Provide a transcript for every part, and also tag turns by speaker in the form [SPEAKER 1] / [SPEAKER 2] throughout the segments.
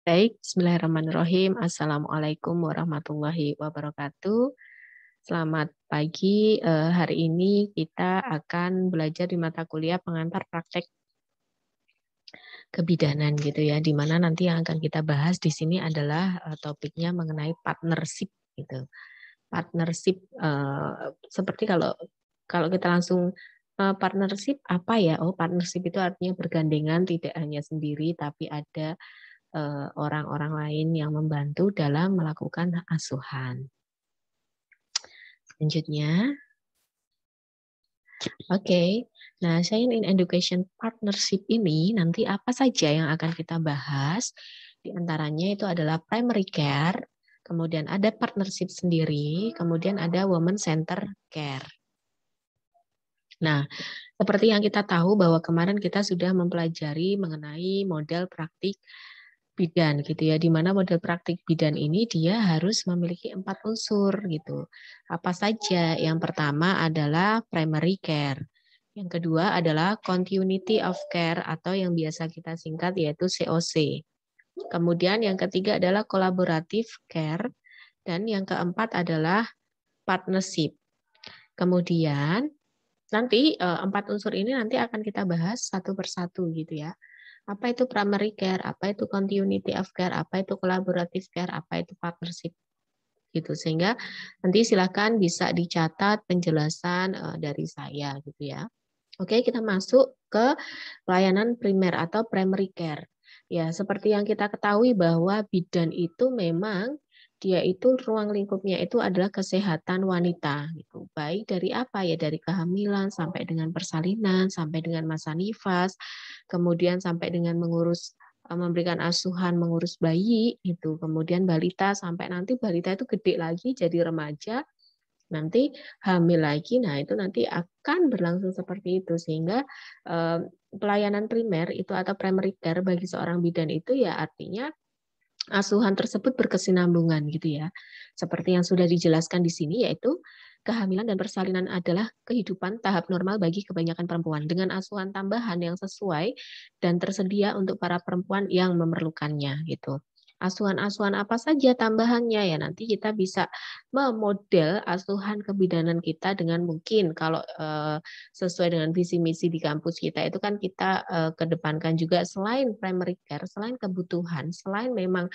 [SPEAKER 1] Baik, bismillahirrahmanirrahim. Assalamualaikum warahmatullahi wabarakatuh. Selamat pagi. Hari ini kita akan belajar di mata kuliah pengantar praktek kebidanan gitu ya, di mana nanti yang akan kita bahas di sini adalah topiknya mengenai partnership gitu. Partnership seperti kalau kalau kita langsung partnership apa ya? Oh, partnership itu artinya bergandengan, tidak hanya sendiri tapi ada orang-orang lain yang membantu dalam melakukan asuhan. Selanjutnya, oke. Nah, Science in Education Partnership ini nanti apa saja yang akan kita bahas? Di antaranya itu adalah primary care, kemudian ada partnership sendiri, kemudian ada women center care. Nah, seperti yang kita tahu bahwa kemarin kita sudah mempelajari mengenai model praktik bidan gitu ya, di mana model praktik bidan ini dia harus memiliki 4 unsur gitu. Apa saja? Yang pertama adalah primary care. Yang kedua adalah continuity of care atau yang biasa kita singkat yaitu COC. Kemudian yang ketiga adalah collaborative care dan yang keempat adalah partnership. Kemudian nanti 4 unsur ini nanti akan kita bahas satu persatu gitu ya. Apa itu primary care, apa itu continuity of care, apa itu collaborative care, apa itu partnership gitu. Sehingga nanti silakan bisa dicatat penjelasan dari saya gitu ya. Oke, kita masuk ke pelayanan primer atau primary care. Ya, seperti yang kita ketahui bahwa bidan itu memang dia itu ruang lingkupnya itu adalah kesehatan wanita gitu. Baik dari apa ya, dari kehamilan sampai dengan persalinan, sampai dengan masa nifas, kemudian sampai dengan mengurus memberikan asuhan, mengurus bayi itu, kemudian balita sampai nanti balita itu gede lagi jadi remaja, nanti hamil lagi, nah itu nanti akan berlangsung seperti itu sehingga pelayanan primer itu atau primary care bagi seorang bidan itu ya artinya asuhan tersebut berkesinambungan gitu ya. Seperti yang sudah dijelaskan di sini yaitu kehamilan dan persalinan adalah kehidupan tahap normal bagi kebanyakan perempuan dengan asuhan tambahan yang sesuai dan tersedia untuk para perempuan yang memerlukannya gitu. Asuhan-asuhan apa saja tambahannya ya nanti kita bisa memodel asuhan kebidanan kita dengan mungkin kalau sesuai dengan visi misi di kampus kita itu kan kita kedepankan juga selain primary care, selain kebutuhan, selain memang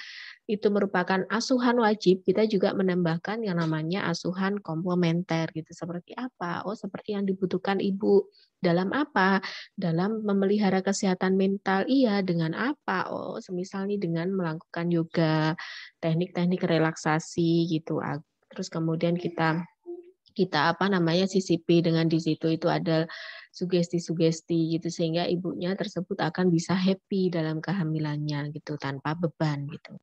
[SPEAKER 1] itu merupakan asuhan wajib, kita juga menambahkan yang namanya asuhan komplementer gitu. Seperti apa? Oh, seperti yang dibutuhkan ibu. Dalam apa? Dalam memelihara kesehatan mental. Iya, dengan apa? Oh, semisal nih dengan melakukan yoga, teknik-teknik relaksasi gitu. Terus kemudian kita kita apa namanya sisipi dengan di situ itu ada sugesti-sugesti gitu sehingga ibunya tersebut akan bisa happy dalam kehamilannya gitu tanpa beban gitu.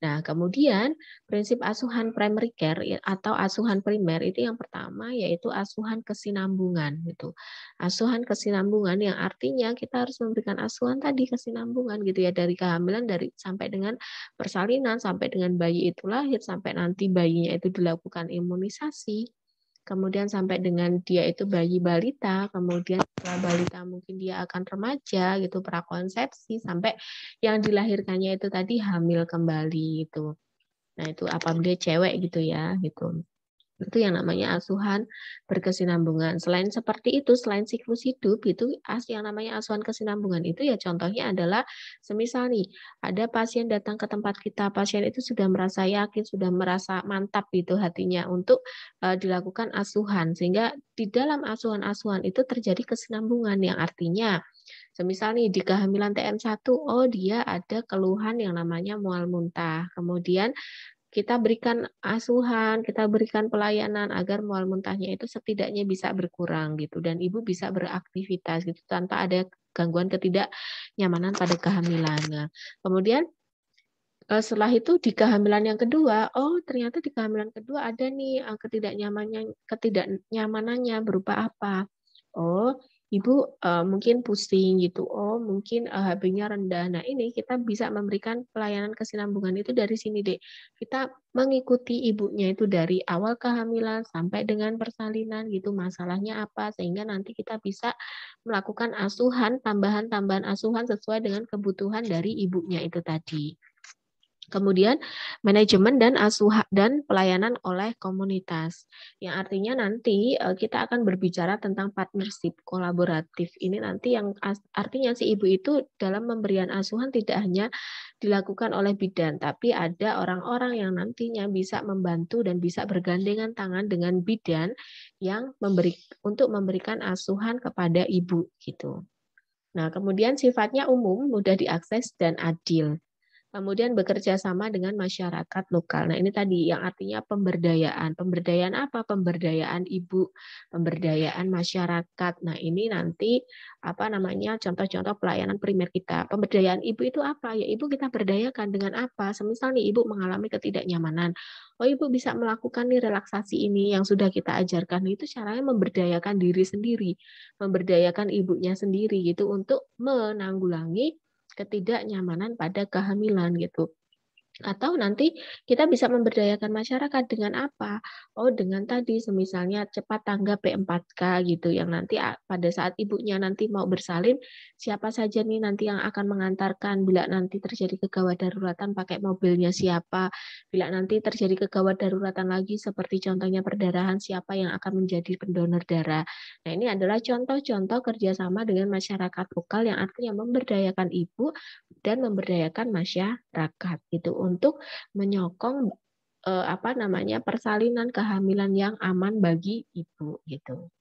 [SPEAKER 1] Nah, kemudian prinsip asuhan primary care atau asuhan primer itu yang pertama yaitu asuhan kesinambungan gitu. Asuhan kesinambungan yang artinya kita harus memberikan asuhan tadi kesinambungan gitu ya dari kehamilan dari sampai dengan persalinan sampai dengan bayi itu lahir sampai nanti bayinya itu dilakukan imunisasi. Kemudian sampai dengan dia itu bayi balita, kemudian setelah balita mungkin dia akan remaja gitu, prakonsepsi sampai yang dilahirkannya itu tadi hamil kembali itu. Nah, itu apabila cewek gitu ya, gitu. Itu yang namanya asuhan berkesinambungan. Selain seperti itu, selain siklus hidup, itu yang namanya asuhan kesinambungan itu ya contohnya adalah semisal nih, ada pasien datang ke tempat kita, pasien itu sudah merasa yakin, sudah merasa mantap gitu hatinya untuk dilakukan asuhan. Sehingga di dalam asuhan-asuhan itu terjadi kesinambungan yang artinya semisal nih di kehamilan TM1, oh dia ada keluhan yang namanya mual muntah. Kemudian kita berikan asuhan, kita berikan pelayanan agar mual muntahnya itu setidaknya bisa berkurang gitu dan ibu bisa beraktivitas gitu tanpa ada gangguan ketidaknyamanan pada kehamilan. Nah, kemudian setelah itu di kehamilan yang kedua, oh ternyata di kehamilan kedua ada nih ketidaknyamanannya berupa apa? Oh, ibu mungkin pusing gitu. Oh, mungkin HB-nya rendah. Nah, ini kita bisa memberikan pelayanan kesinambungan itu dari sini, Dek. Kita mengikuti ibunya itu dari awal kehamilan sampai dengan persalinan gitu. Masalahnya apa? Sehingga nanti kita bisa melakukan asuhan, tambahan-tambahan asuhan sesuai dengan kebutuhan dari ibunya itu tadi. Kemudian manajemen dan asuhan dan pelayanan oleh komunitas. Yang artinya nanti kita akan berbicara tentang partnership kolaboratif. Ini nanti yang artinya si ibu itu dalam pemberian asuhan tidak hanya dilakukan oleh bidan, tapi ada orang-orang yang nantinya bisa membantu dan bisa bergandengan tangan dengan bidan yang untuk memberikan asuhan kepada ibu gitu. Nah, kemudian sifatnya umum, mudah diakses dan adil. Kemudian bekerja sama dengan masyarakat lokal. Nah, ini tadi yang artinya pemberdayaan. Pemberdayaan apa? Pemberdayaan ibu, pemberdayaan masyarakat. Nah, ini nanti apa namanya? Contoh-contoh pelayanan primer kita. Pemberdayaan ibu itu apa? Ya, ibu kita berdayakan dengan apa? Semisal nih ibu mengalami ketidaknyamanan. Oh, ibu bisa melakukan nih relaksasi ini yang sudah kita ajarkan. Itu caranya memberdayakan diri sendiri, memberdayakan ibunya sendiri gitu untuk menanggulangi ketidaknyamanan pada kehamilan gitu. Atau nanti kita bisa memberdayakan masyarakat dengan apa? Oh, dengan tadi semisalnya cepat tanggap P4K gitu yang nanti pada saat ibunya nanti mau bersalin, siapa saja nih nanti yang akan mengantarkan bila nanti terjadi kegawat daruratan pakai mobilnya siapa? Bila nanti terjadi kegawat daruratan lagi seperti contohnya perdarahan, siapa yang akan menjadi pendonor darah? Nah, ini adalah contoh-contoh kerjasama dengan masyarakat lokal yang artinya memberdayakan ibu dan memberdayakan masyarakat gitu untuk menyokong apa namanya persalinan kehamilan yang aman bagi ibu gitu.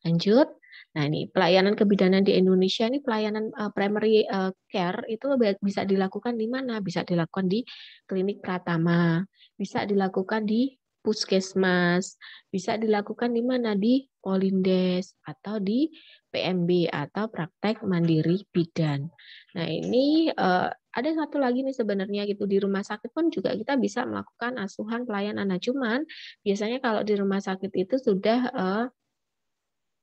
[SPEAKER 1] Lanjut. Nah, ini pelayanan kebidanan di Indonesia ini pelayanan primary care itu bisa dilakukan di mana? Bisa dilakukan di klinik Pratama, bisa dilakukan di puskesmas, bisa dilakukan di mana? Di Polindes atau di PMB atau praktek mandiri bidan. Nah, ini ada satu lagi nih sebenarnya gitu di rumah sakit pun juga kita bisa melakukan asuhan pelayanan. Nah, cuman biasanya kalau di rumah sakit itu sudah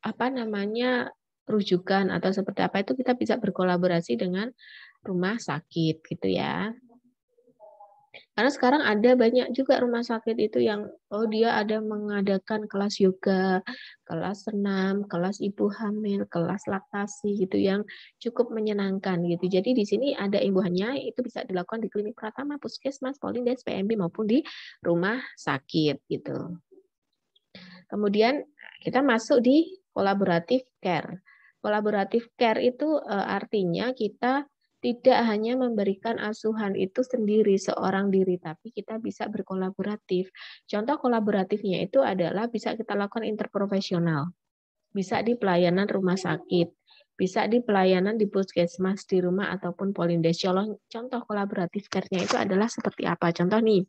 [SPEAKER 1] apa namanya rujukan atau seperti apa itu kita bisa berkolaborasi dengan rumah sakit gitu ya. Karena sekarang ada banyak juga rumah sakit itu yang oh dia ada mengadakan kelas yoga, kelas senam, kelas ibu hamil, kelas laktasi gitu yang cukup menyenangkan gitu. Jadi di sini ada imbuhannya itu bisa dilakukan di klinik Pratama, Puskesmas, Polindes, PMB maupun di rumah sakit gitu. Kemudian kita masuk di collaborative care. Collaborative care itu artinya kita tidak hanya memberikan asuhan itu sendiri seorang diri, tapi kita bisa berkolaboratif. Contoh kolaboratifnya itu adalah bisa kita lakukan interprofesional, bisa di pelayanan rumah sakit, bisa di pelayanan di puskesmas, di rumah ataupun polindes. Contoh kolaboratif care-nya itu adalah seperti apa? Contoh nih,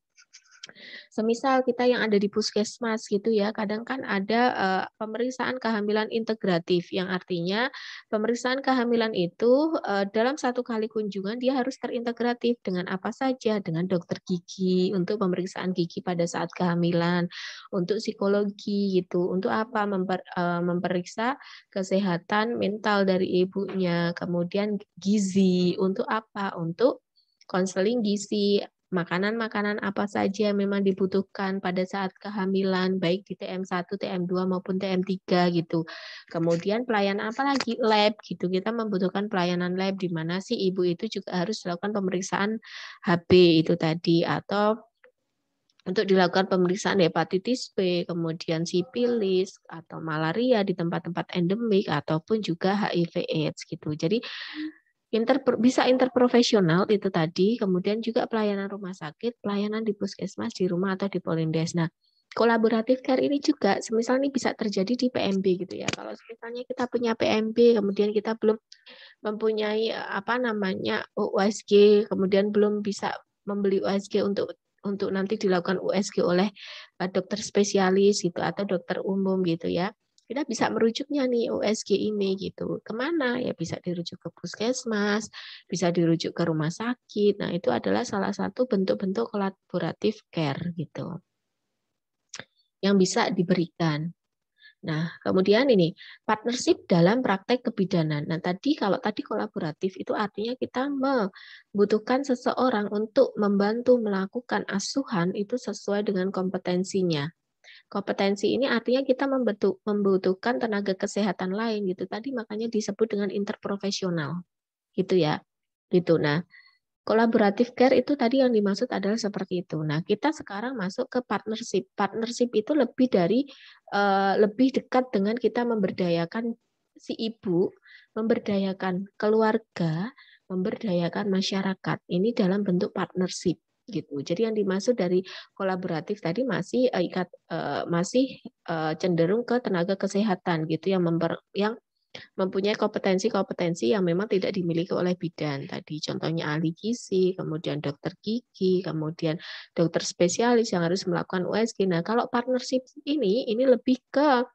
[SPEAKER 1] semisal kita yang ada di puskesmas gitu ya, kadang kan ada pemeriksaan kehamilan integratif yang artinya pemeriksaan kehamilan itu dalam satu kali kunjungan dia harus terintegratif dengan apa saja, dengan dokter gigi untuk pemeriksaan gigi pada saat kehamilan, untuk psikologi gitu, untuk apa memeriksa kesehatan mental dari ibunya, kemudian gizi untuk apa? Untuk konseling gizi, makanan-makanan apa saja yang memang dibutuhkan pada saat kehamilan, baik di TM1, TM2 maupun TM3 gitu. Kemudian pelayanan apa lagi? Lab gitu. Kita membutuhkan pelayanan lab di mana si ibu itu juga harus dilakukan pemeriksaan HB itu tadi atau untuk dilakukan pemeriksaan hepatitis B, kemudian sipilis atau malaria di tempat-tempat endemik ataupun juga HIV/AIDS gitu. Jadi bisa interprofesional itu tadi, kemudian juga pelayanan rumah sakit, pelayanan di puskesmas, di rumah atau di polindes. Nah, kolaboratif care ini juga, semisal ini bisa terjadi di PMB gitu ya. Kalau misalnya kita punya PMB, kemudian kita belum mempunyai apa namanya USG, kemudian belum bisa membeli USG untuk nanti dilakukan USG oleh dokter spesialis gitu atau dokter umum gitu ya. Kita bisa merujuknya nih USG ini gitu. Kemana? Ya bisa dirujuk ke puskesmas, bisa dirujuk ke rumah sakit. Nah, itu adalah salah satu bentuk-bentuk kolaboratif care gitu yang bisa diberikan. Nah, kemudian ini partnership dalam praktek kebidanan. Nah, kalau tadi kolaboratif itu artinya kita membutuhkan seseorang untuk membantu melakukan asuhan itu sesuai dengan kompetensinya. Kompetensi ini artinya kita membutuhkan tenaga kesehatan lain gitu. Tadi makanya disebut dengan interprofesional. Gitu ya. Gitu. Nah, Collaborative care itu tadi yang dimaksud adalah seperti itu. Nah, kita sekarang masuk ke partnership. Partnership itu lebih dekat dengan kita memberdayakan si ibu, memberdayakan keluarga, memberdayakan masyarakat. Ini dalam bentuk partnership gitu. Jadi yang dimaksud dari kolaboratif tadi masih cenderung ke tenaga kesehatan gitu yang mempunyai kompetensi-kompetensi yang memang tidak dimiliki oleh bidan. Tadi contohnya ahli gizi, kemudian dokter gigi, kemudian dokter spesialis yang harus melakukan USG. Nah, kalau partnership ini lebih ke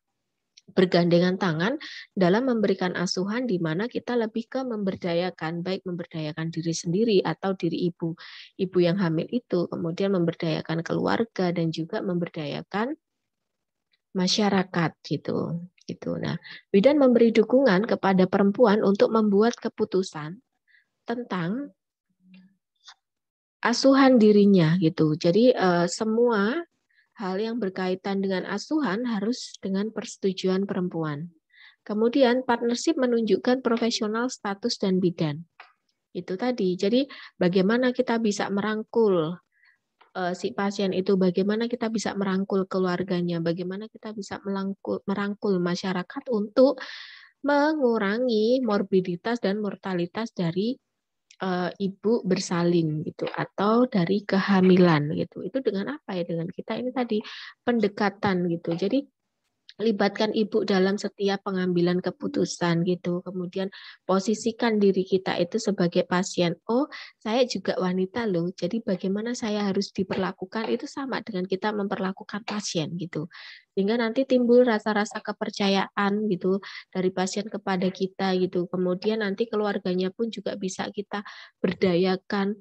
[SPEAKER 1] bergandengan tangan dalam memberikan asuhan di mana kita lebih ke memberdayakan, baik memberdayakan diri sendiri atau diri ibu yang hamil itu, kemudian memberdayakan keluarga dan juga memberdayakan masyarakat gitu. Nah, bidan memberi dukungan kepada perempuan untuk membuat keputusan tentang asuhan dirinya gitu. Jadi semua hal yang berkaitan dengan asuhan harus dengan persetujuan perempuan. Kemudian partnership menunjukkan profesional status dan bidan. Itu tadi. Jadi bagaimana kita bisa merangkul si pasien itu, bagaimana kita bisa merangkul keluarganya, bagaimana kita bisa merangkul masyarakat untuk mengurangi morbiditas dan mortalitas dari ibu bersalin gitu atau dari kehamilan gitu. Itu dengan apa ya? Dengan kita ini tadi pendekatan gitu. Jadi libatkan ibu dalam setiap pengambilan keputusan gitu. Kemudian posisikan diri kita itu sebagai pasien. Oh, saya juga wanita loh. Jadi bagaimana saya harus diperlakukan itu sama dengan kita memperlakukan pasien gitu. Sehingga nanti timbul rasa-rasa kepercayaan gitu dari pasien kepada kita gitu. Kemudian nanti keluarganya pun juga bisa kita berdayakan,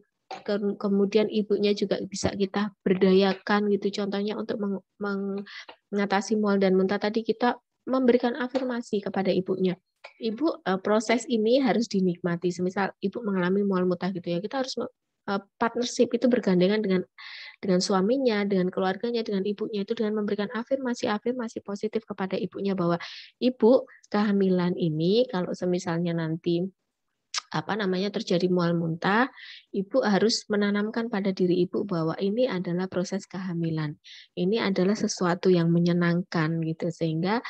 [SPEAKER 1] kemudian ibunya juga bisa kita berdayakan gitu. Contohnya untuk mengatasi mual dan muntah tadi kita memberikan afirmasi kepada ibunya. Ibu, proses ini harus dinikmati. Semisal ibu mengalami mual muntah gitu ya, kita harus partnership itu bergandengan dengan suaminya, dengan keluarganya, dengan ibunya itu dengan memberikan afirmasi positif kepada ibunya bahwa ibu kehamilan ini kalau semisalnya nanti terjadi mual muntah, ibu harus menanamkan pada diri ibu bahwa ini adalah proses kehamilan. Ini adalah sesuatu yang menyenangkan gitu sehingga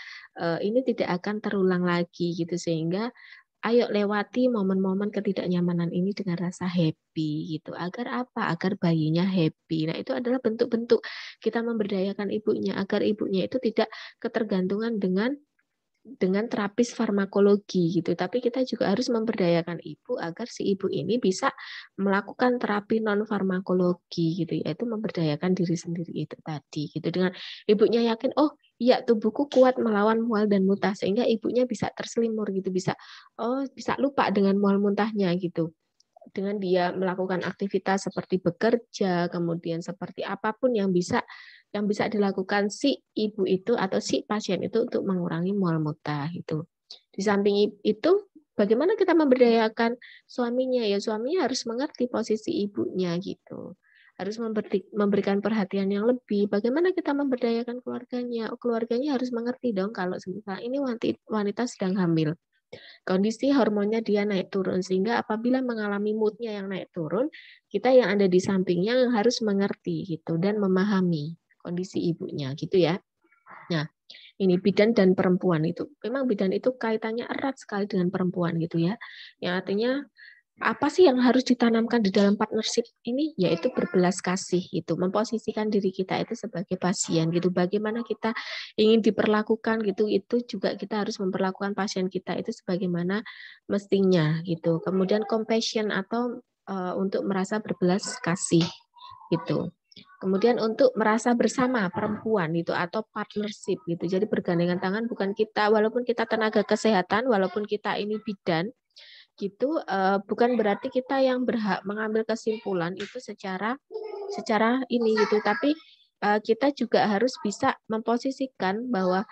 [SPEAKER 1] ini tidak akan terulang lagi gitu sehingga ayo lewati momen-momen ketidaknyamanan ini dengan rasa happy gitu. Agar apa? Agar bayinya happy. Nah, itu adalah bentuk-bentuk kita memberdayakan ibunya agar ibunya itu tidak ketergantungan dengan terapis farmakologi gitu. Tapi kita juga harus memberdayakan ibu agar si ibu ini bisa melakukan terapi non farmakologi gitu, yaitu memberdayakan diri sendiri itu tadi gitu. Dengan ibunya yakin, oh iya tubuhku kuat melawan mual dan muntah sehingga ibunya bisa terselimur gitu, bisa lupa dengan mual muntahnya gitu. Dengan dia melakukan aktivitas seperti bekerja, kemudian seperti apapun yang bisa dilakukan si ibu itu atau si pasien itu untuk mengurangi mual muntah itu. Di samping itu, bagaimana kita memberdayakan suaminya ya? Suaminya harus mengerti posisi ibunya gitu. Harus memberikan perhatian yang lebih. Bagaimana kita memberdayakan keluarganya? Keluarganya harus mengerti dong kalau misalnya ini wanita sedang hamil. Kondisi hormonnya dia naik turun sehingga apabila mengalami moodnya yang naik turun, kita yang ada di sampingnya harus mengerti gitu dan memahami kondisi ibunya gitu ya. Nah, ini bidan dan perempuan itu. Memang bidan itu kaitannya erat sekali dengan perempuan gitu ya. Yang artinya apa sih yang harus ditanamkan di dalam partnership ini? Yaitu berbelas kasih gitu, memposisikan diri kita itu sebagai pasien gitu. Bagaimana kita ingin diperlakukan gitu, itu juga kita harus memperlakukan pasien kita itu sebagaimana mestinya gitu. Kemudian compassion atau untuk merasa berbelas kasih gitu. Kemudian untuk merasa bersama perempuan itu atau partnership gitu. Jadi bergandengan tangan bukan kita, walaupun kita tenaga kesehatan, walaupun kita ini bidan, gitu bukan berarti kita yang berhak mengambil kesimpulan itu secara ini gitu, tapi kita juga harus bisa memposisikan bahwa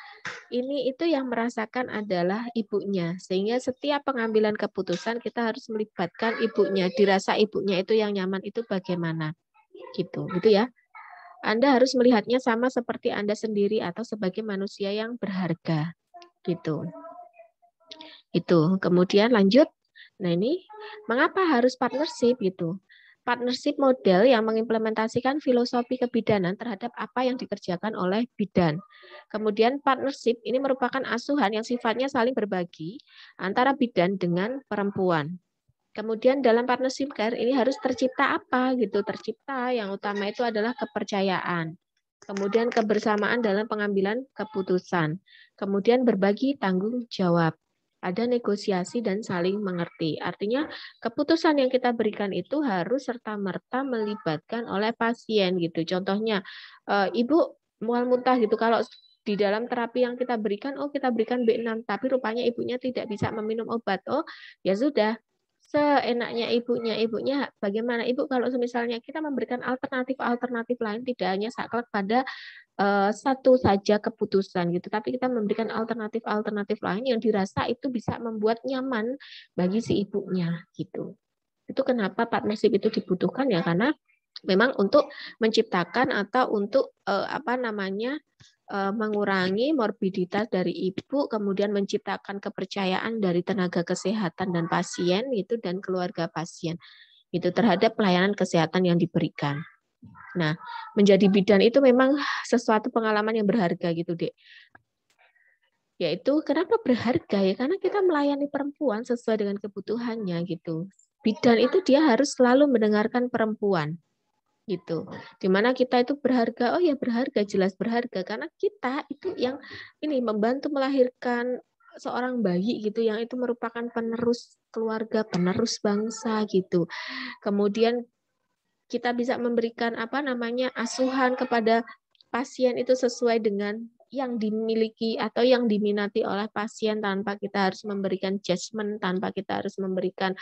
[SPEAKER 1] ini itu yang merasakan adalah ibunya sehingga setiap pengambilan keputusan kita harus melibatkan ibunya, dirasa ibunya itu yang nyaman itu bagaimana gitu ya. Anda harus melihatnya sama seperti Anda sendiri atau sebagai manusia yang berharga gitu. Itu kemudian lanjut. Nah ini mengapa harus partnership gitu? partnership model yang mengimplementasikan filosofi kebidanan terhadap apa yang dikerjakan oleh bidan. Kemudian partnership ini merupakan asuhan yang sifatnya saling berbagi antara bidan dengan perempuan. Kemudian dalam partnership care ini harus tercipta apa gitu? Tercipta yang utama itu adalah kepercayaan. Kemudian kebersamaan dalam pengambilan keputusan. Kemudian berbagi tanggung jawab. Ada negosiasi dan saling mengerti. Artinya keputusan yang kita berikan itu harus serta-merta melibatkan oleh pasien gitu. Contohnya, ibu mual muntah gitu. Kalau di dalam terapi yang kita berikan, kita berikan B6, tapi rupanya ibunya tidak bisa meminum obat. Ya sudah, seenaknya ibunya bagaimana ibu kalau misalnya kita memberikan alternatif lain, tidak hanya saklek pada satu saja keputusan gitu, tapi kita memberikan alternatif lain yang dirasa itu bisa membuat nyaman bagi si ibunya gitu. Itu kenapa partnership itu dibutuhkan ya, karena memang untuk menciptakan atau untuk mengurangi morbiditas dari ibu, kemudian menciptakan kepercayaan dari tenaga kesehatan dan pasien itu dan keluarga pasien itu terhadap pelayanan kesehatan yang diberikan. Nah, menjadi bidan itu memang sesuatu pengalaman yang berharga gitu, Dek. Yaitu kenapa berharga ya? Karena kita melayani perempuan sesuai dengan kebutuhannya gitu. Bidan itu dia harus selalu mendengarkan perempuan gitu. Dimana kita itu berharga, berharga, jelas berharga karena kita itu yang ini membantu melahirkan seorang bayi gitu yang itu merupakan penerus keluarga, penerus bangsa gitu. Kemudian kita bisa memberikan asuhan kepada pasien itu sesuai dengan yang dimiliki atau yang diminati oleh pasien tanpa kita harus memberikan judgement, tanpa kita harus memberikan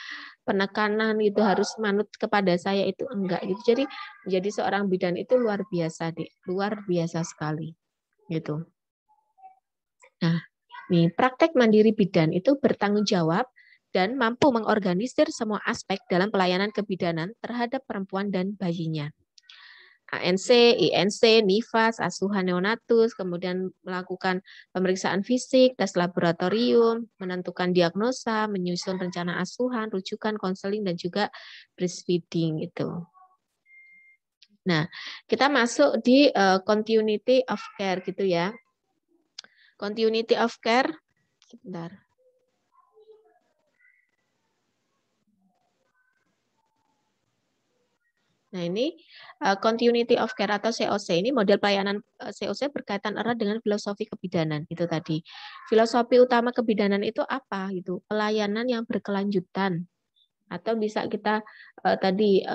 [SPEAKER 1] penekanan itu harus manut kepada saya itu enggak gitu. Jadi menjadi seorang bidan itu luar biasa, Dek. Luar biasa sekali gitu. Nah, nih praktek mandiri bidan itu bertanggung jawab dan mampu mengorganisir semua aspek dalam pelayanan kebidanan terhadap perempuan dan bayinya. ANC, INC, NIFAS, asuhan neonatus, kemudian melakukan pemeriksaan fisik, tes laboratorium, menentukan diagnosa, menyusun rencana asuhan, rujukan, konseling, dan juga breastfeeding itu. Nah, kita masuk di continuity of care gitu ya. Continuity of care, sebentar. Nah, ini continuity of care atau COC ini model pelayanan COC berkaitan erat dengan filosofi kebidanan itu tadi. Filosofi utama kebidanan itu apa gitu? Pelayanan yang berkelanjutan atau bisa kita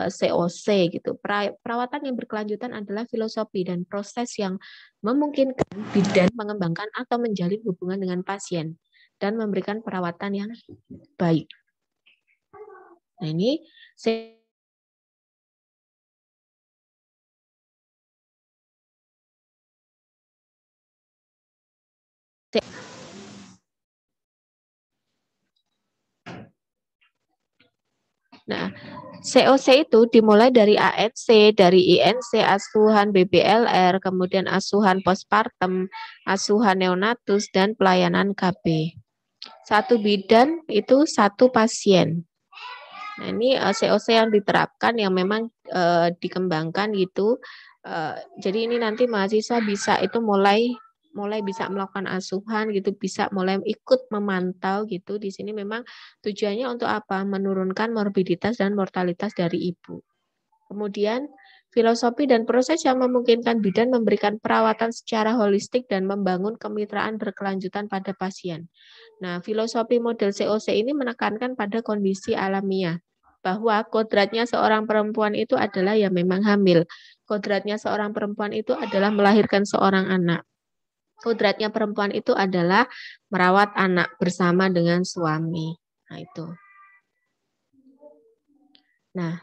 [SPEAKER 1] COC gitu. Perawatan yang berkelanjutan adalah filosofi dan proses yang memungkinkan bidan mengembangkan atau menjalin hubungan dengan pasien dan memberikan perawatan yang baik. Nah, ini Nah, COC itu dimulai dari ANC, dari INC, asuhan BBLR, kemudian asuhan postpartum, asuhan neonatus, dan pelayanan KB. Satu bidan itu satu pasien. Nah, ini COC yang diterapkan yang memang dikembangkan gitu. Jadi ini nanti mahasiswa bisa itu mulai bisa melakukan asuhan gitu, bisa mulai ikut memantau gitu. Di sini memang tujuannya untuk apa? Menurunkan morbiditas dan mortalitas dari ibu. Kemudian filosofi dan proses yang memungkinkan bidan memberikan perawatan secara holistik dan membangun kemitraan berkelanjutan pada pasien. Nah, filosofi model COC ini menekankan pada kondisi alamiah bahwa kodratnya seorang perempuan itu adalah ya memang hamil. Kodratnya seorang perempuan itu adalah melahirkan seorang anak. Kodratnya perempuan itu adalah merawat anak bersama dengan suami. Nah, itu. Nah,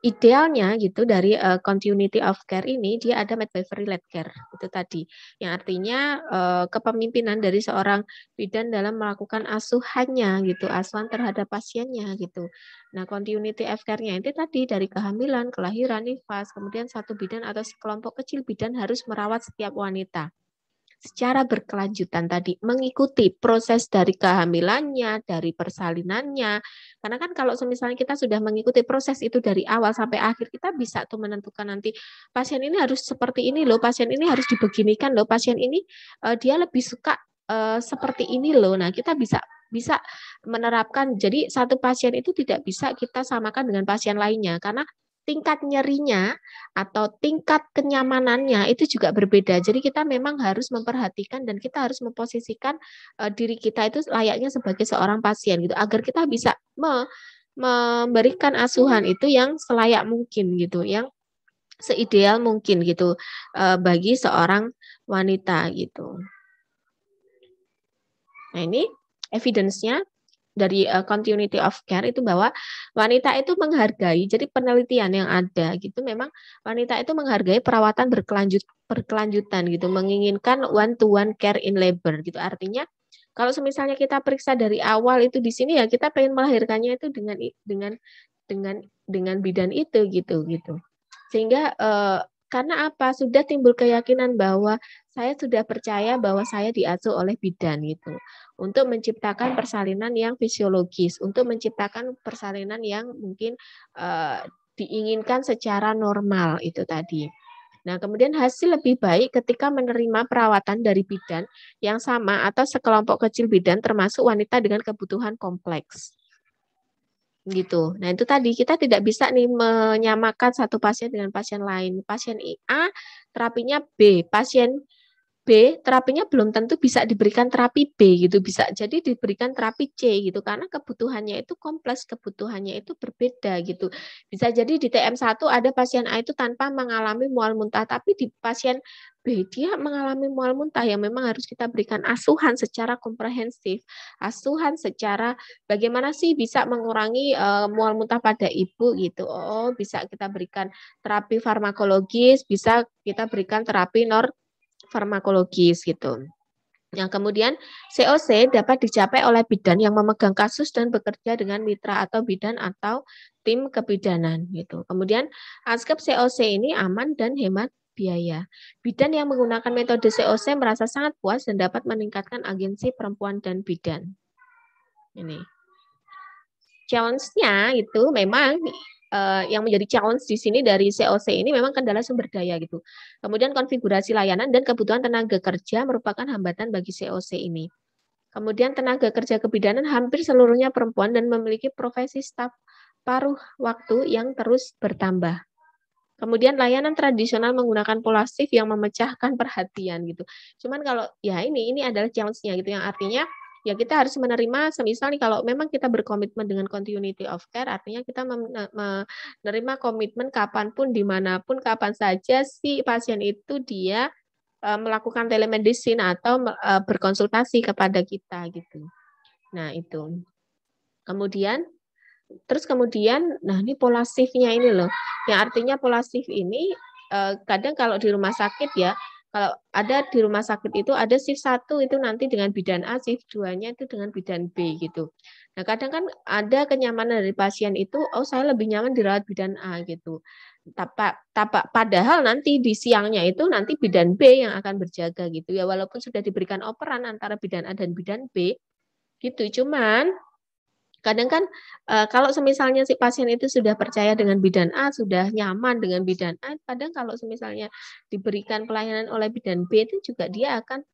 [SPEAKER 1] idealnya gitu dari continuity of care ini dia ada midwifery-led care itu tadi yang artinya kepemimpinan dari seorang bidan dalam melakukan asuhannya gitu, asuhan terhadap pasiennya gitu. Nah, continuity of care-nya itu tadi dari kehamilan, kelahiran, nifas, kemudian satu bidan atau sekelompok kecil bidan harus merawat setiap wanita secara berkelanjutan tadi, mengikuti proses dari kehamilannya, dari persalinannya. Karena kan kalau misalnya kita sudah mengikuti proses itu dari awal sampai akhir, kita bisa tuh menentukan nanti pasien ini harus seperti ini loh, pasien ini harus dibeginikan loh, pasien ini dia lebih suka seperti ini loh. Nah, kita bisa menerapkan. Jadi satu pasien itu tidak bisa kita samakan dengan pasien lainnya karena tingkat nyerinya atau tingkat kenyamanannya itu juga berbeda. Jadi kita memang harus memperhatikan dan kita harus memposisikan diri kita itu layaknya sebagai seorang pasien gitu agar kita bisa memberikan asuhan itu yang selayak mungkin gitu, yang seideal mungkin gitu bagi seorang wanita gitu. Nah, ini evidence-nya dari continuity of care itu bahwa wanita itu menghargai, jadi penelitian yang ada gitu memang wanita itu menghargai perawatan berkelanjutan gitu, menginginkan one to one care in labor gitu. Artinya kalau misalnya kita periksa dari awal itu di sini ya kita pengen melahirkannya itu dengan bidan itu gitu. Sehingga karena apa? Sudah timbul keyakinan bahwa saya sudah percaya bahwa saya diasuh oleh bidan gitu. Untuk menciptakan persalinan yang fisiologis, untuk menciptakan persalinan yang mungkin diinginkan secara normal itu tadi. Nah, kemudian hasil lebih baik ketika menerima perawatan dari bidan yang sama atau sekelompok kecil bidan termasuk wanita dengan kebutuhan kompleks. Gitu. Nah, itu tadi kita tidak bisa nih menyamakan satu pasien dengan pasien lain. Pasien A terapinya B, pasien B terapinya belum tentu bisa diberikan terapi B gitu, bisa jadi diberikan terapi C gitu karena kebutuhannya itu kompleks, kebutuhannya itu berbeda gitu. Bisa jadi di TM1 ada pasien A itu tanpa mengalami mual muntah, tapi di pasien B dia mengalami mual muntah yang memang harus kita berikan asuhan secara komprehensif, asuhan secara bagaimana sih bisa mengurangi mual muntah pada ibu gitu. Oh, bisa kita berikan terapi farmakologis, bisa kita berikan terapi farmakologis gitu. Yang kemudian COC dapat dicapai oleh bidan yang memegang kasus dan bekerja dengan mitra atau bidan atau tim kebidanan gitu. Kemudian aspek COC ini aman dan hemat biaya. Bidan yang menggunakan metode COC merasa sangat puas dan dapat meningkatkan agensi perempuan dan bidan. Ini. Challenge-nya itu memang yang menjadi challenge di sini dari COC ini memang kendala sumber daya gitu. Kemudian konfigurasi layanan dan kebutuhan tenaga kerja merupakan hambatan bagi COC ini. Kemudian tenaga kerja kebidanan hampir seluruhnya perempuan dan memiliki profesi staf paruh waktu yang terus bertambah. Kemudian layanan tradisional menggunakan pola shift yang memecahkan perhatian gitu. Cuman kalau ya ini adalah challenge-nya gitu yang artinya ya kita harus menerima semisal nih kalau memang kita berkomitmen dengan continuity of care artinya kita menerima komitmen kapanpun dimanapun kapan saja si pasien itu dia melakukan telemedicine atau berkonsultasi kepada kita gitu. Nah itu kemudian nah ini pola shift-nya ini loh yang artinya pola shift ini kadang kalau di rumah sakit ya kalau ada di rumah sakit itu ada shift 1 itu nanti dengan bidan A, shift 2-nya itu dengan bidan B gitu. Nah, kadang kan ada kenyamanan dari pasien itu, oh saya lebih nyaman dirawat bidan A gitu. Padahal nanti di siangnya itu nanti bidan B yang akan berjaga gitu ya, walaupun sudah diberikan operan antara bidan A dan bidan B gitu. Cuman kadang kan kalau semisalnya si pasien itu sudah percaya dengan bidan A, sudah nyaman dengan bidan A, kadang kalau semisalnya diberikan pelayanan oleh bidan B itu juga dia akan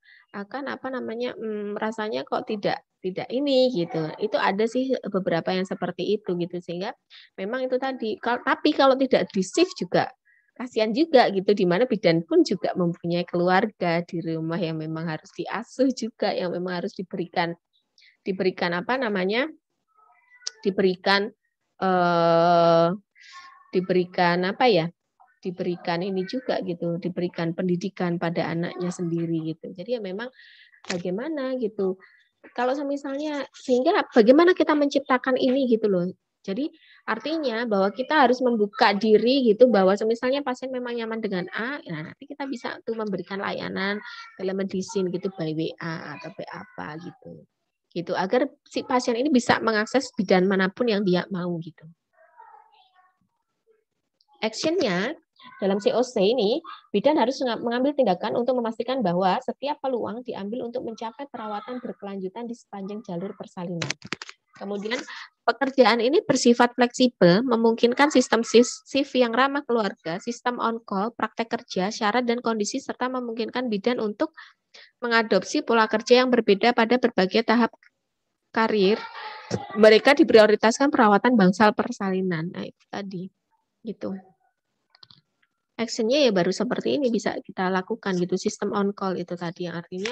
[SPEAKER 1] apa namanya rasanya kok tidak ini gitu. Itu ada sih beberapa yang seperti itu gitu sehingga memang itu tadi. Tapi kalau tidak di shift juga kasihan juga gitu di mana bidan pun juga mempunyai keluarga di rumah yang memang harus diasuh juga yang memang harus diberikan apa namanya diberikan apa ya diberikan ini juga gitu diberikan pendidikan pada anaknya sendiri gitu jadi ya memang bagaimana gitu kalau misalnya sehingga bagaimana kita menciptakan ini gitu loh jadi artinya bahwa kita harus membuka diri gitu bahwa misalnya pasien memang nyaman dengan A nah nanti kita bisa tuh memberikan layanan telemedicine gitu by WA atau by apa gitu agar si pasien ini bisa mengakses bidan manapun yang dia mau gitu. Action-nya Dalam COC ini, bidan harus mengambil tindakan untuk memastikan bahwa setiap peluang diambil untuk mencapai perawatan berkelanjutan di sepanjang jalur persalinan. Kemudian pekerjaan ini bersifat fleksibel, memungkinkan sistem shift yang ramah keluarga, sistem on-call, praktek kerja, syarat dan kondisi, serta memungkinkan bidan untuk mengadopsi pola kerja yang berbeda pada berbagai tahap karir. Mereka diprioritaskan perawatan bangsal persalinan. Nah, itu tadi. Gitu. Actionnya ya baru seperti ini bisa kita lakukan gitu, sistem on call itu tadi yang artinya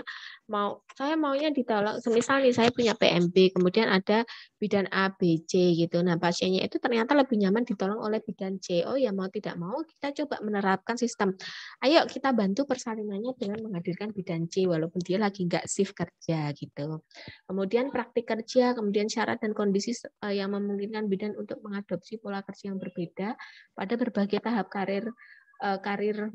[SPEAKER 1] saya maunya ditolong, semisal nih saya punya PMB, kemudian ada bidan A, B, C gitu. Nah pasiennya itu ternyata lebih nyaman ditolong oleh bidan C. Oh ya mau tidak mau kita coba menerapkan sistem. Ayo kita bantu persalinannya dengan menghadirkan bidan C walaupun dia lagi nggak shift kerja gitu. Kemudian praktik kerja, kemudian syarat dan kondisi yang memungkinkan bidan untuk mengadopsi pola kerja yang berbeda pada berbagai tahap karir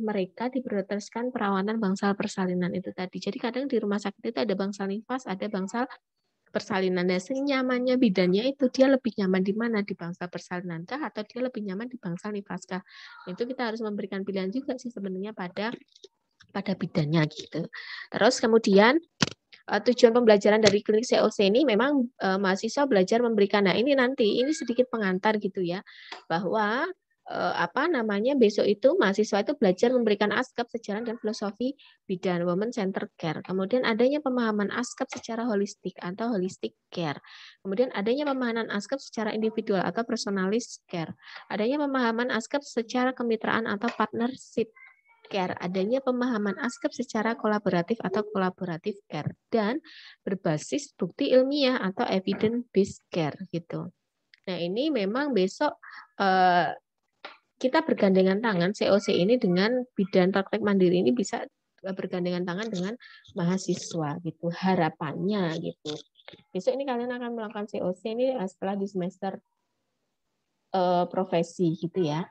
[SPEAKER 1] mereka diprioritaskan perawatan bangsal persalinan itu tadi. Jadi kadang di rumah sakit itu ada bangsal nifas, ada bangsal persalinan. Nah, senyamannya bidannya itu dia lebih nyaman di mana, di bangsal persalinan kah atau dia lebih nyaman di bangsal nifas kah? Itu kita harus memberikan pilihan juga sih sebenarnya pada bidannya gitu. Terus kemudian tujuan pembelajaran dari klinik COC ini memang mahasiswa belajar memberikan, nah ini nanti ini sedikit pengantar gitu ya, bahwa besok itu mahasiswa itu belajar memberikan ASKAP sejalan dan filosofi bidan women center care. Kemudian adanya pemahaman ASKAP secara holistik atau holistic care. Kemudian adanya pemahaman ASKAP secara individual atau personalis care. Adanya pemahaman ASKAP secara kemitraan atau partnership care, adanya pemahaman ASKAP secara kolaboratif atau kolaboratif care, dan berbasis bukti ilmiah atau evidence based care gitu. Nah ini memang besok kita bergandengan tangan, COC ini dengan bidan praktek mandiri ini bisa bergandengan tangan dengan mahasiswa gitu, harapannya gitu. Besok ini kalian akan melakukan COC ini setelah di semester profesi gitu ya.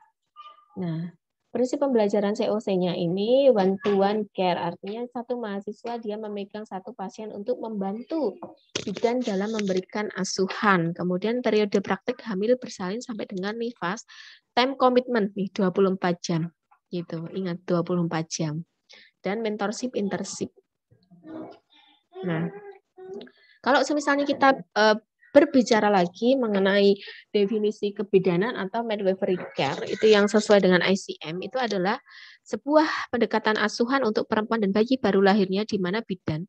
[SPEAKER 1] Nah, prinsip pembelajaran COC-nya ini one-to-one care, artinya satu mahasiswa dia memegang satu pasien untuk membantu bidan dalam memberikan asuhan. Kemudian periode praktik hamil bersalin sampai dengan nifas, time commitment nih 24 jam. Gitu, ingat 24 jam. Dan mentorship internship. Nah, kalau misalnya kita berbicara lagi mengenai definisi kebidanan atau midwifery care, itu yang sesuai dengan ICM, itu adalah sebuah pendekatan asuhan untuk perempuan dan bayi baru lahirnya di mana bidan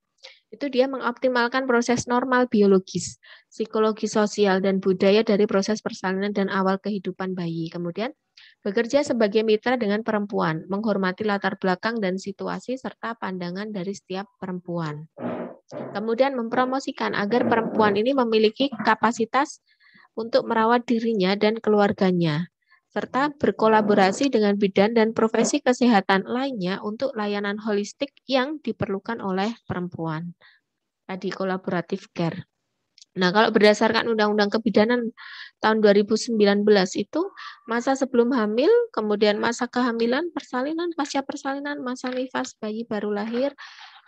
[SPEAKER 1] itu dia mengoptimalkan proses normal biologis, psikologi sosial, dan budaya dari proses persalinan dan awal kehidupan bayi. Kemudian bekerja sebagai mitra dengan perempuan, menghormati latar belakang dan situasi serta pandangan dari setiap perempuan. Kemudian mempromosikan agar perempuan ini memiliki kapasitas untuk merawat dirinya dan keluarganya, serta berkolaborasi dengan bidan dan profesi kesehatan lainnya untuk layanan holistik yang diperlukan oleh perempuan. Tadi kolaboratif care. Nah, kalau berdasarkan Undang-Undang Kebidanan tahun 2019 itu masa sebelum hamil, kemudian masa kehamilan, persalinan, pasca persalinan, masa nifas, bayi baru lahir,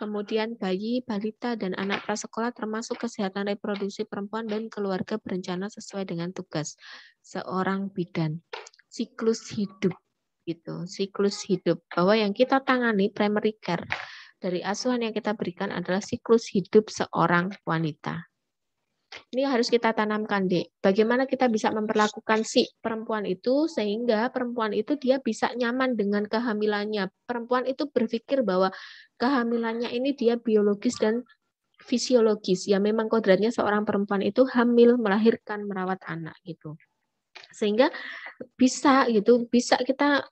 [SPEAKER 1] kemudian bayi, balita, dan anak prasekolah termasuk kesehatan reproduksi perempuan dan keluarga berencana sesuai dengan tugas seorang bidan. Siklus hidup gitu, siklus hidup. Bahwa yang kita tangani primary care dari asuhan yang kita berikan adalah siklus hidup seorang wanita. Ini harus kita tanamkan, Dek. Bagaimana kita bisa memperlakukan si perempuan itu sehingga perempuan itu dia bisa nyaman dengan kehamilannya. Perempuan itu berpikir bahwa kehamilannya ini dia biologis dan fisiologis. Ya memang kodratnya seorang perempuan itu hamil, melahirkan, merawat anak gitu. Sehingga bisa gitu, bisa kita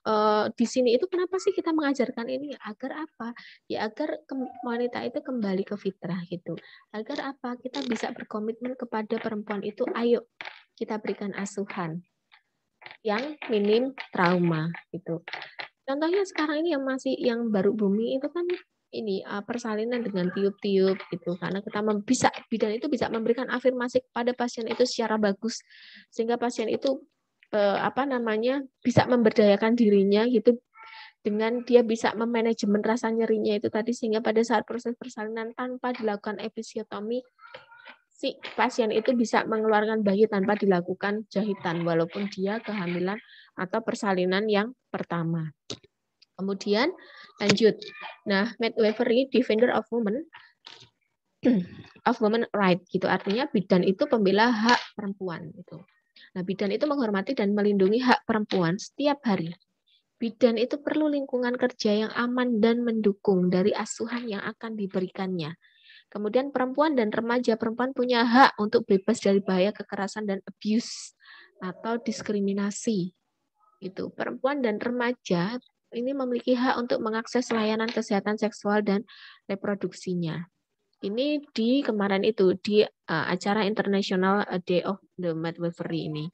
[SPEAKER 1] di sini itu kenapa sih kita mengajarkan ini? Agar apa? Ya agar wanita itu kembali ke fitrah gitu. Agar apa? Kita bisa berkomitmen kepada perempuan itu, ayo kita berikan asuhan yang minim trauma gitu. Contohnya sekarang ini yang baru booming itu kan ini persalinan dengan tiup-tiup gitu, karena kita bidan itu bisa memberikan afirmasi kepada pasien itu secara bagus sehingga pasien itu bisa memberdayakan dirinya gitu dengan dia bisa memanajemen rasa nyerinya itu tadi sehingga pada saat proses persalinan tanpa dilakukan episiotomi si pasien itu bisa mengeluarkan bayi tanpa dilakukan jahitan walaupun dia kehamilan atau persalinan yang pertama. Kemudian lanjut. Nah, midwifery defender of women right gitu. Artinya bidan itu pembela hak perempuan gitu. Nah, bidan itu menghormati dan melindungi hak perempuan setiap hari. Bidan itu perlu lingkungan kerja yang aman dan mendukung dari asuhan yang akan diberikannya. Kemudian perempuan dan remaja perempuan punya hak untuk bebas dari bahaya kekerasan dan abuse atau diskriminasi. Itu perempuan dan remaja ini memiliki hak untuk mengakses layanan kesehatan seksual dan reproduksinya. Ini di kemarin itu di acara International Day of the Midwifery ini.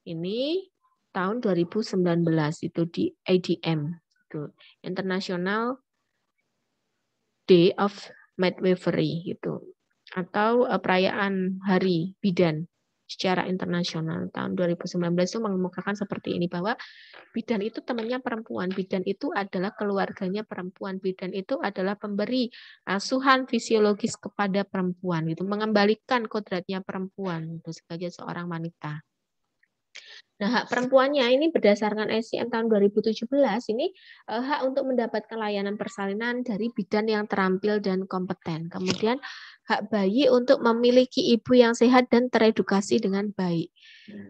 [SPEAKER 1] Ini tahun 2019 itu di ADM itu International Day of Midwifery gitu atau perayaan Hari Bidan secara internasional tahun 2019 itu mengemukakan seperti ini bahwa bidan itu temannya perempuan, bidan itu adalah keluarganya perempuan, bidan itu adalah pemberi asuhan fisiologis kepada perempuan gitu, mengembalikan kodratnya perempuan itu sebagai seorang wanita. Nah, hak perempuannya ini berdasarkan ICM tahun 2017 ini hak untuk mendapatkan layanan persalinan dari bidan yang terampil dan kompeten. Kemudian hak bayi untuk memiliki ibu yang sehat dan teredukasi dengan baik.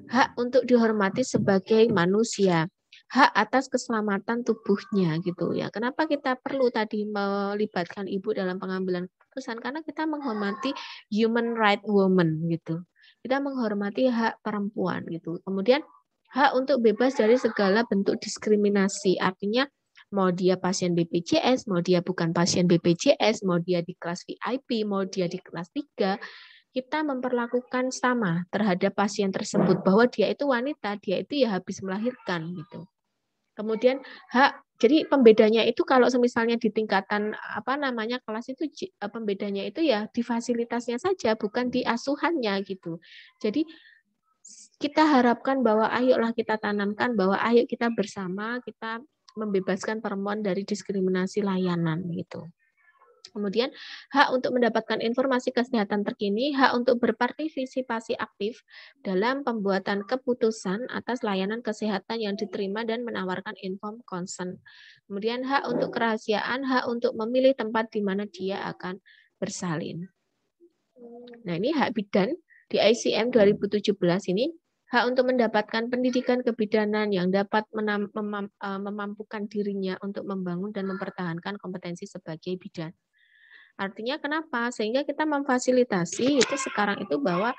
[SPEAKER 1] Hak untuk dihormati sebagai manusia. Hak atas keselamatan tubuhnya gitu ya. Kenapa kita perlu tadi melibatkan ibu dalam pengambilan keputusan? Karena kita menghormati human right woman gitu. Kita menghormati hak perempuan gitu. Kemudian hak untuk bebas dari segala bentuk diskriminasi. Artinya mau dia pasien BPJS, mau dia bukan pasien BPJS, mau dia di kelas VIP, mau dia di kelas 3, kita memperlakukan sama terhadap pasien tersebut bahwa dia itu wanita, dia itu ya habis melahirkan gitu. Kemudian hak, jadi pembedanya itu kalau misalnya di tingkatan kelas itu pembedanya itu ya di fasilitasnya saja, bukan di asuhannya gitu. Jadi kita harapkan bahwa ayolah kita tanamkan bahwa ayo kita bersama kita membebaskan perempuan dari diskriminasi layanan gitu. Kemudian hak untuk mendapatkan informasi kesehatan terkini, hak untuk berpartisipasi aktif dalam pembuatan keputusan atas layanan kesehatan yang diterima dan menawarkan informed consent. Kemudian hak untuk kerahasiaan, hak untuk memilih tempat di mana dia akan bersalin. Nah, ini hak bidan di ICM 2017 ini hak untuk mendapatkan pendidikan kebidanan yang dapat memampukan dirinya untuk membangun dan mempertahankan kompetensi sebagai bidan. Artinya kenapa? Sehingga kita memfasilitasi itu sekarang itu bahwa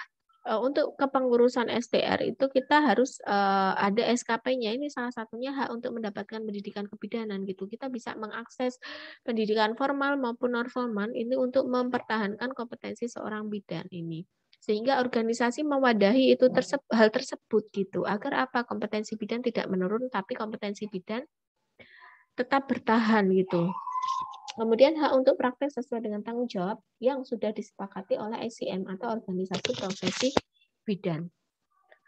[SPEAKER 1] untuk kepengurusan STR itu kita harus ada SKP-nya. Ini salah satunya hak untuk mendapatkan pendidikan kebidanan gitu. Kita bisa mengakses pendidikan formal maupun non formal ini untuk mempertahankan kompetensi seorang bidan ini. Sehingga organisasi mewadahi itu hal tersebut gitu. Agar apa? Kompetensi bidan tidak menurun tapi kompetensi bidan tetap bertahan gitu. Kemudian hak untuk praktek sesuai dengan tanggung jawab yang sudah disepakati oleh ICM atau organisasi profesi bidan.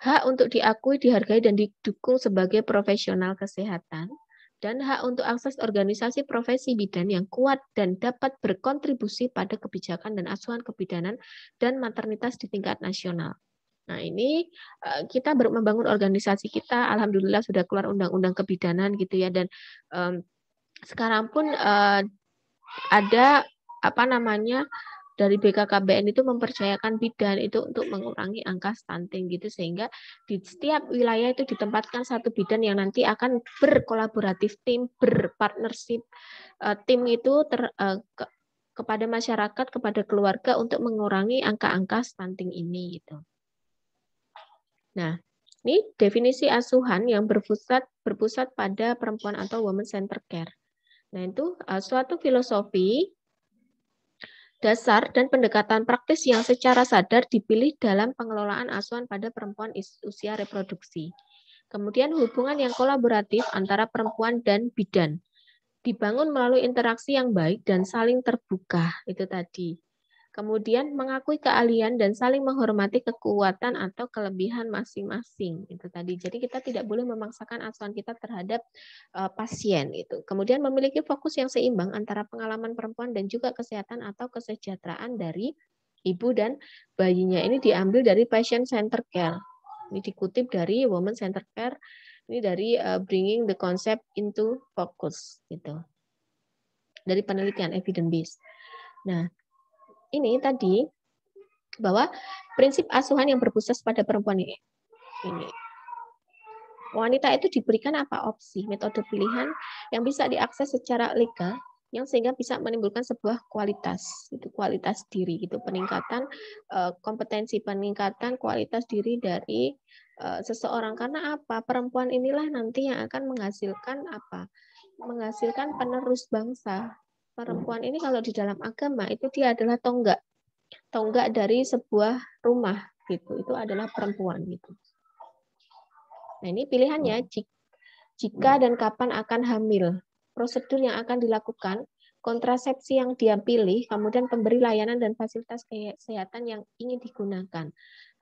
[SPEAKER 1] Hak untuk diakui, dihargai, dan didukung sebagai profesional kesehatan. Dan hak untuk akses organisasi profesi bidan yang kuat dan dapat berkontribusi pada kebijakan dan asuhan kebidanan dan maternitas di tingkat nasional. Nah, ini kita membangun organisasi kita, alhamdulillah sudah keluar undang-undang kebidanan gitu ya, dan sekarang pun ada dari BKKBN itu mempercayakan bidan itu untuk mengurangi angka stunting gitu sehingga di setiap wilayah itu ditempatkan satu bidan yang nanti akan berkolaboratif tim, berpartnership tim itu kepada masyarakat, kepada keluarga untuk mengurangi angka-angka stunting ini gitu. Nah, ini definisi asuhan yang berpusat pada perempuan atau woman centered care. Nah, itu suatu filosofi dasar dan pendekatan praktis yang secara sadar dipilih dalam pengelolaan asuhan pada perempuan usia reproduksi. Kemudian hubungan yang kolaboratif antara perempuan dan bidan dibangun melalui interaksi yang baik dan saling terbuka, itu tadi. Kemudian mengakui keahlian dan saling menghormati kekuatan atau kelebihan masing-masing, itu tadi. Jadi kita tidak boleh memaksakan asuhan kita terhadap pasien itu. Kemudian memiliki fokus yang seimbang antara pengalaman perempuan dan juga kesehatan atau kesejahteraan dari ibu dan bayinya. Ini diambil dari patient centered care. Ini dikutip dari Women Centered Care Ini dari bringing the concept into focus gitu. Dari penelitian evidence based. Nah, ini tadi bahwa prinsip asuhan yang berpusat pada perempuan ini. Wanita itu diberikan apa opsi, metode pilihan yang bisa diakses secara legal yang sehingga bisa menimbulkan sebuah kualitas, itu kualitas diri, itu peningkatan kompetensi, peningkatan kualitas diri dari seseorang. Karena apa? Perempuan inilah nanti yang akan menghasilkan apa? Menghasilkan penerus bangsa. Perempuan ini kalau di dalam agama itu dia adalah tonggak dari sebuah rumah gitu. Itu adalah perempuan gitu. Nah, ini pilihannya jika dan kapan akan hamil, prosedur yang akan dilakukan, kontrasepsi yang dia pilih, kemudian pemberi layanan dan fasilitas kesehatan yang ingin digunakan.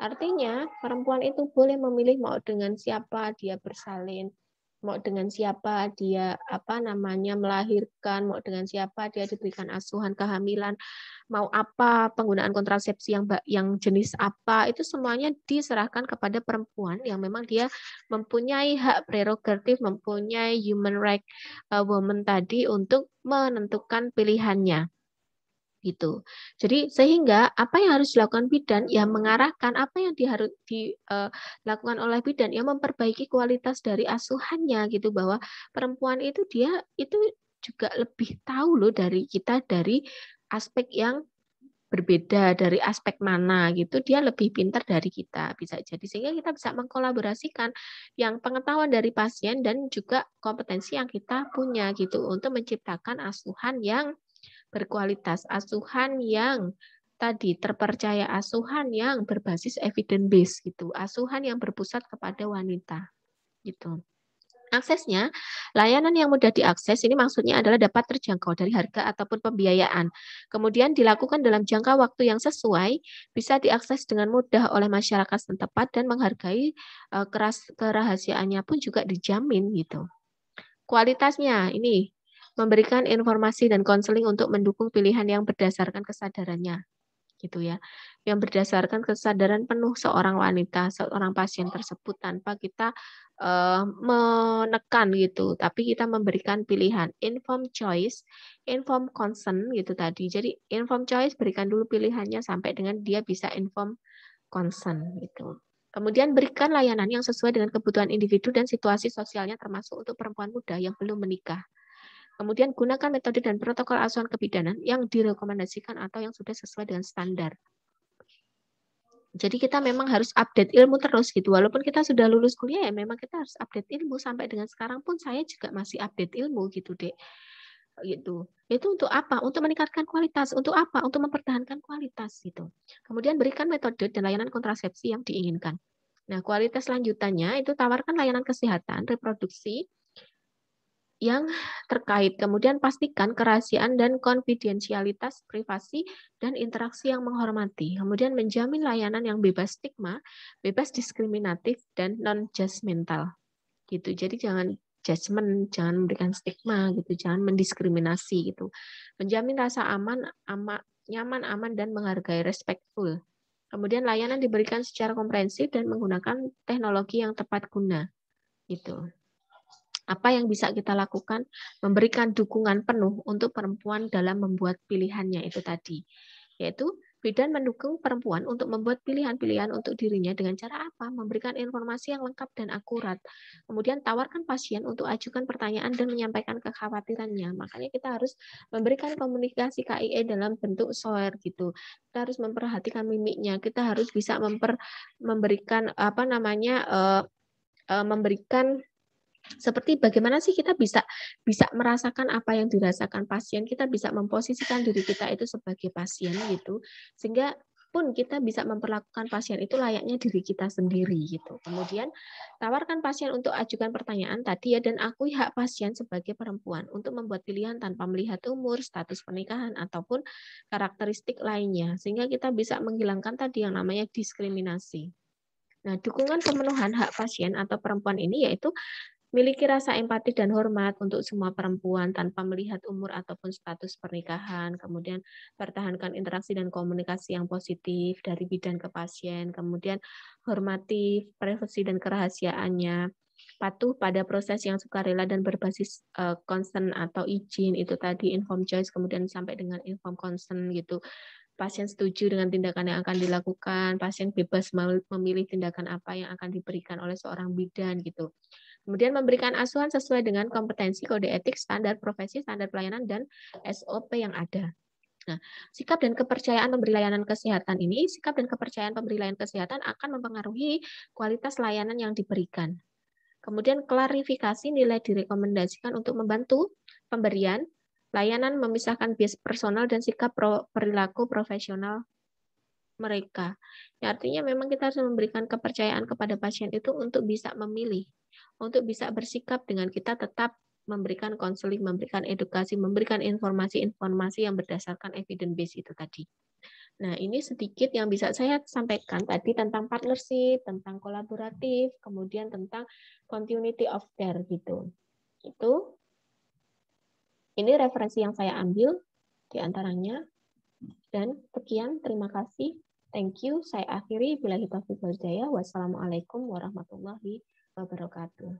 [SPEAKER 1] Artinya, perempuan itu boleh memilih mau dengan siapa dia bersalin, mau dengan siapa dia melahirkan, mau dengan siapa dia diberikan asuhan kehamilan, mau apa penggunaan kontrasepsi yang jenis apa, itu semuanya diserahkan kepada perempuan yang memang dia mempunyai hak prerogatif, mempunyai human right woman tadi untuk menentukan pilihannya. Gitu. Jadi sehingga apa yang harus dilakukan bidan ya mengarahkan apa yang harus dilakukan oleh bidan yang memperbaiki kualitas dari asuhannya gitu, bahwa perempuan itu dia itu juga lebih tahu loh dari kita dari aspek yang berbeda, dari aspek mana gitu dia lebih pintar dari kita bisa jadi, sehingga kita bisa mengkolaborasikan yang pengetahuan dari pasien dan juga kompetensi yang kita punya gitu untuk menciptakan asuhan yang berkualitas, asuhan yang tadi terpercaya, asuhan yang berbasis evidence based gitu, asuhan yang berpusat kepada wanita gitu. Aksesnya, layanan yang mudah diakses ini maksudnya adalah dapat terjangkau dari harga ataupun pembiayaan. Kemudian dilakukan dalam jangka waktu yang sesuai, bisa diakses dengan mudah oleh masyarakat setempat dan menghargai kerahasiaannya pun juga dijamin gitu. Kualitasnya ini memberikan informasi dan konseling untuk mendukung pilihan yang berdasarkan kesadarannya gitu ya. Yang berdasarkan kesadaran penuh seorang wanita, seorang pasien tersebut tanpa kita menekan gitu, tapi kita memberikan pilihan, informed choice, informed consent gitu tadi. Jadi informed choice berikan dulu pilihannya sampai dengan dia bisa informed consent gitu. Kemudian berikan layanan yang sesuai dengan kebutuhan individu dan situasi sosialnya termasuk untuk perempuan muda yang belum menikah. Kemudian gunakan metode dan protokol asuhan kebidanan yang direkomendasikan atau yang sudah sesuai dengan standar. Jadi kita memang harus update ilmu terus gitu. Walaupun kita sudah lulus kuliah ya memang kita harus update ilmu. Sampai dengan sekarang pun saya juga masih update ilmu gitu, Dek. Gitu. Itu untuk apa? Untuk meningkatkan kualitas. Untuk apa? Untuk mempertahankan kualitas gitu. Kemudian berikan metode dan layanan kontrasepsi yang diinginkan. Nah, kualitas lanjutannya itu tawarkan layanan kesehatan, reproduksi, yang terkait. Kemudian pastikan kerahasiaan dan konfidensialitas privasi dan interaksi yang menghormati. Kemudian menjamin layanan yang bebas stigma, bebas diskriminatif, dan non-judgmental. Gitu. Jadi jangan judgment, jangan memberikan stigma gitu, jangan mendiskriminasi gitu. Menjamin rasa nyaman, aman, dan menghargai, respectful. Kemudian layanan diberikan secara komprehensif dan menggunakan teknologi yang tepat guna. Gitu. Apa yang bisa kita lakukan? Memberikan dukungan penuh untuk perempuan dalam membuat pilihannya itu tadi. Yaitu bidan mendukung perempuan untuk membuat pilihan-pilihan untuk dirinya dengan cara apa? Memberikan informasi yang lengkap dan akurat. Kemudian tawarkan pasien untuk ajukan pertanyaan dan menyampaikan kekhawatirannya. Makanya kita harus memberikan komunikasi KIE dalam bentuk SOER gitu. Kita harus memperhatikan mimiknya. Kita harus bisa memberikan memberikan seperti bagaimana sih kita bisa merasakan apa yang dirasakan pasien, kita bisa memposisikan diri kita itu sebagai pasien gitu, sehingga pun kita bisa memperlakukan pasien itu layaknya diri kita sendiri gitu. Kemudian tawarkan pasien untuk ajukan pertanyaan tadi ya, dan akui hak pasien sebagai perempuan untuk membuat pilihan tanpa melihat umur, status pernikahan ataupun karakteristik lainnya, sehingga kita bisa menghilangkan tadi yang namanya diskriminasi. Nah, dukungan pemenuhan hak pasien atau perempuan ini yaitu miliki rasa empati dan hormat untuk semua perempuan tanpa melihat umur ataupun status pernikahan. Kemudian pertahankan interaksi dan komunikasi yang positif dari bidan ke pasien. Kemudian hormati privasi dan kerahasiaannya. patuh pada proses yang sukarela dan berbasis consent atau izin, itu tadi informed choice, kemudian sampai dengan informed consent gitu. Pasien setuju dengan tindakan yang akan dilakukan, pasien bebas memilih tindakan apa yang akan diberikan oleh seorang bidan gitu. Kemudian memberikan asuhan sesuai dengan kompetensi, kode etik, standar profesi, standar pelayanan, dan SOP yang ada. Nah, sikap dan kepercayaan pemberi layanan kesehatan ini, sikap dan kepercayaan pemberi layanan kesehatan akan mempengaruhi kualitas layanan yang diberikan. Kemudian klarifikasi nilai direkomendasikan untuk membantu pemberian layanan, memisahkan bias personal dan sikap perilaku profesional mereka. Ya, artinya memang kita harus memberikan kepercayaan kepada pasien itu untuk bisa memilih, untuk bisa bersikap dengan kita tetap memberikan konseling, memberikan edukasi, memberikan informasi-informasi yang berdasarkan evidence base itu tadi. Nah, ini sedikit yang bisa saya sampaikan tadi tentang partnership, tentang kolaboratif, kemudian tentang continuity of care gitu. Ini referensi yang saya ambil di antaranya. Dan sekian, terima kasih. Thank you. Saya akhiri. Billahi taufiq wal hidayah. Wassalamualaikum warahmatullahi wabarakatuh.